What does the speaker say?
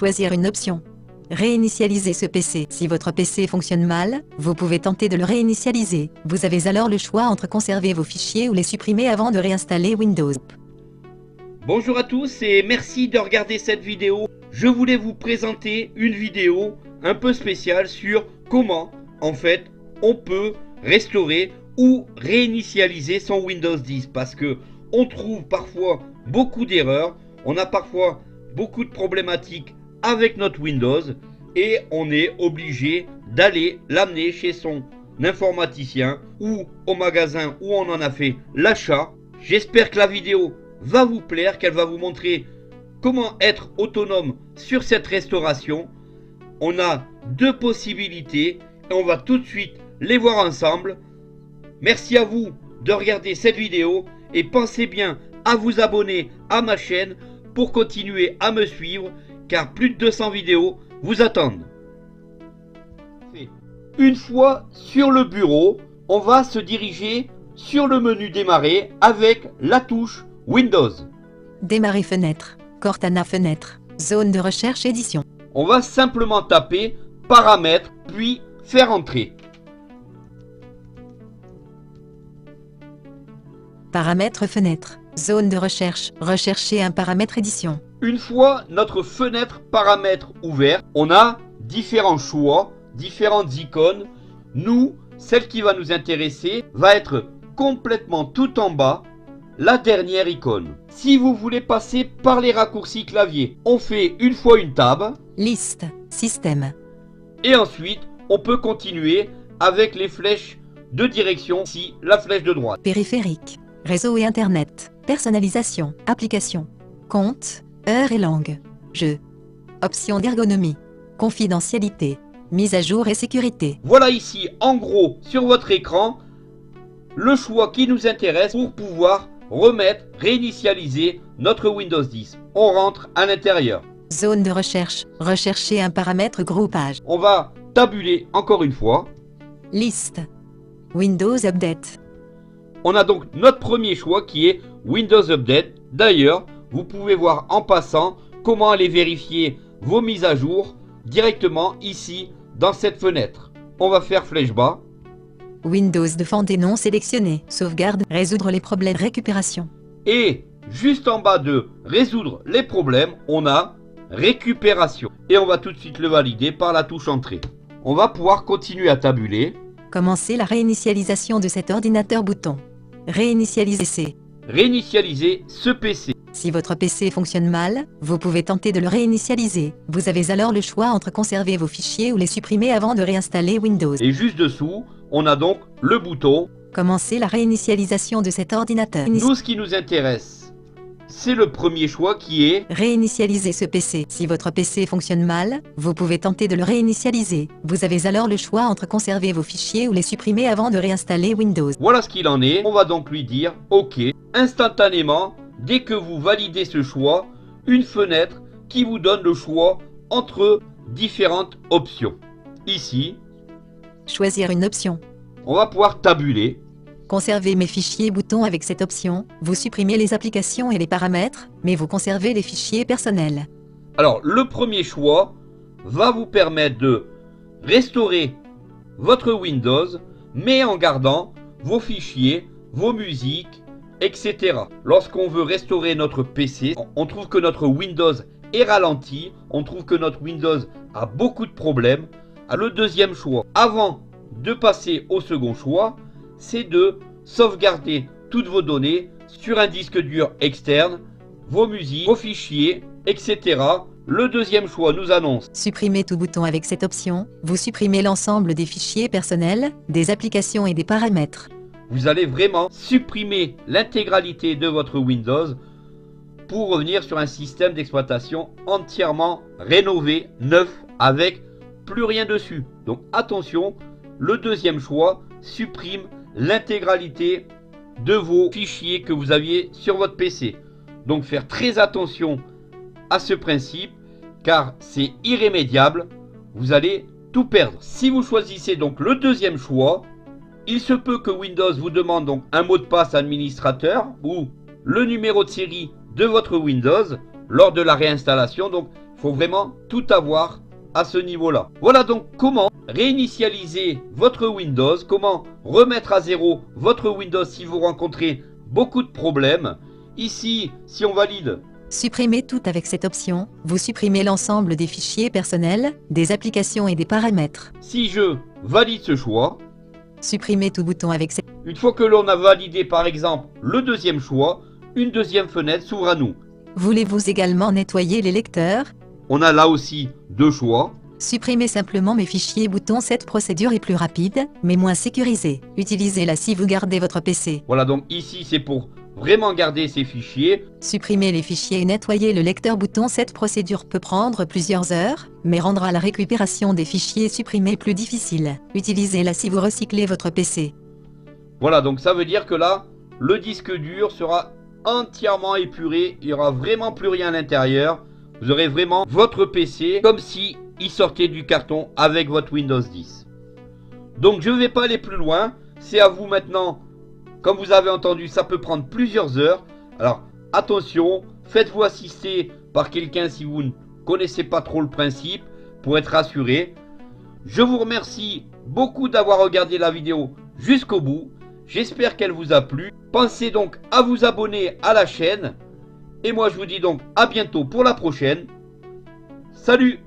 Choisir une option. Réinitialiser ce PC. Si votre PC fonctionne mal, vous pouvez tenter de le réinitialiser. Vous avez alors le choix entre conserver vos fichiers ou les supprimer avant de réinstaller Windows. Bonjour à tous et merci de regarder cette vidéo. Je voulais vous présenter une vidéo un peu spéciale sur comment, en fait, on peut restaurer ou réinitialiser son Windows 10 parce que on trouve parfois beaucoup d'erreurs, on a parfois beaucoup de problématiques avec notre Windows et on est obligé d'aller l'amener chez son informaticien ou au magasin où on en a fait l'achat. J'espère que la vidéo va vous plaire, qu'elle va vous montrer comment être autonome sur cette restauration. On a deux possibilités et on va tout de suite les voir ensemble. Merci à vous de regarder cette vidéo et pensez bien à vous abonner à ma chaîne pour continuer à me suivre car plus de 200 vidéos vous attendent. Une fois sur le bureau, on va se diriger sur le menu démarrer avec la touche Windows. Démarrer fenêtre, Cortana fenêtre, zone de recherche édition. On va simplement taper paramètres puis faire entrer. Paramètres fenêtre, zone de recherche, rechercher un paramètre édition. Une fois notre fenêtre paramètres ouverte, on a différents choix, différentes icônes. Nous, celle qui va nous intéresser va être complètement tout en bas, la dernière icône. Si vous voulez passer par les raccourcis clavier, on fait une fois une tab. Liste, système. Et ensuite, on peut continuer avec les flèches de direction, ici la flèche de droite. Périphérique, réseau et internet, personnalisation, application, compte, heure et langue, jeu, options d'ergonomie, confidentialité, mise à jour et sécurité. Voilà ici, en gros, sur votre écran, le choix qui nous intéresse pour pouvoir remettre, réinitialiser notre Windows 10. On rentre à l'intérieur. Zone de recherche, rechercher un paramètre groupage. On va tabuler encore une fois. Liste, Windows Update. On a donc notre premier choix qui est Windows Update. D'ailleurs, vous pouvez voir en passant comment aller vérifier vos mises à jour directement ici dans cette fenêtre. On va faire flèche bas. Windows Defend des non sélectionnés. Sauvegarde, résoudre les problèmes, récupération. Et juste en bas de résoudre les problèmes, on a récupération. Et on va tout de suite le valider par la touche entrée. On va pouvoir continuer à tabuler. Commencer la réinitialisation de cet ordinateur bouton. Réinitialiser. Réinitialiser ce PC. Si votre PC fonctionne mal, vous pouvez tenter de le réinitialiser. Vous avez alors le choix entre conserver vos fichiers ou les supprimer avant de réinstaller Windows. Et juste dessous, on a donc le bouton. Commencer la réinitialisation de cet ordinateur. Nous, ce qui nous intéresse, c'est le premier choix qui est réinitialiser ce PC. Si votre PC fonctionne mal, vous pouvez tenter de le réinitialiser. Vous avez alors le choix entre conserver vos fichiers ou les supprimer avant de réinstaller Windows. Voilà ce qu'il en est. On va donc lui dire OK. Instantanément, dès que vous validez ce choix, une fenêtre qui vous donne le choix entre différentes options. Ici, choisir une option. On va pouvoir tabuler. Conserver mes fichiers bouton avec cette option. Vous supprimez les applications et les paramètres, mais vous conservez les fichiers personnels. Alors, le premier choix va vous permettre de restaurer votre Windows, mais en gardant vos fichiers, vos musiques, etc. Lorsqu'on veut restaurer notre PC, on trouve que notre Windows est ralenti, on trouve que notre Windows a beaucoup de problèmes. Le deuxième choix, avant de passer au second choix, c'est de sauvegarder toutes vos données sur un disque dur externe, vos musiques, vos fichiers, etc. Le deuxième choix nous annonce supprimer tout bouton avec cette option. Vous supprimez l'ensemble des fichiers personnels, des applications et des paramètres. Vous allez vraiment supprimer l'intégralité de votre Windows pour revenir sur un système d'exploitation entièrement rénové, neuf, avec plus rien dessus. Donc attention, le deuxième choix supprime l'intégralité de vos fichiers que vous aviez sur votre PC. Donc faire très attention à ce principe car c'est irrémédiable, vous allez tout perdre. Si vous choisissez donc le deuxième choix, il se peut que Windows vous demande donc un mot de passe administrateur ou le numéro de série de votre Windows lors de la réinstallation. Donc faut vraiment tout avoir à ce niveau-là. Voilà donc comment réinitialiser votre Windows, comment remettre à zéro votre Windows si vous rencontrez beaucoup de problèmes. Ici, si on valide, Supprimez tout avec cette option, vous supprimez l'ensemble des fichiers personnels, des applications et des paramètres. si je valide ce choix, Supprimez tout bouton avec cette... une fois que l'on a validé par exemple le deuxième choix, une deuxième fenêtre s'ouvre à nous. Voulez-vous également nettoyer les lecteurs? On a là aussi deux choix. Supprimez simplement mes fichiers bouton. Cette procédure est plus rapide, mais moins sécurisée. Utilisez-la si vous gardez votre PC. Voilà, donc ici c'est pour vraiment garder ces fichiers. Supprimez les fichiers et nettoyer le lecteur bouton. Cette procédure peut prendre plusieurs heures, mais rendra la récupération des fichiers supprimés plus difficile. Utilisez-la si vous recyclez votre PC. Voilà, donc ça veut dire que là, le disque dur sera entièrement épuré. Il n'y aura vraiment plus rien à l'intérieur. Vous aurez vraiment votre PC comme si il sortait du carton avec votre Windows 10. Donc je ne vais pas aller plus loin. C'est à vous maintenant. Comme vous avez entendu, ça peut prendre plusieurs heures. Alors attention, faites-vous assister par quelqu'un si vous ne connaissez pas trop le principe pour être rassuré. Je vous remercie beaucoup d'avoir regardé la vidéo jusqu'au bout. J'espère qu'elle vous a plu. Pensez donc à vous abonner à la chaîne. Et moi je vous dis donc à bientôt pour la prochaine. Salut!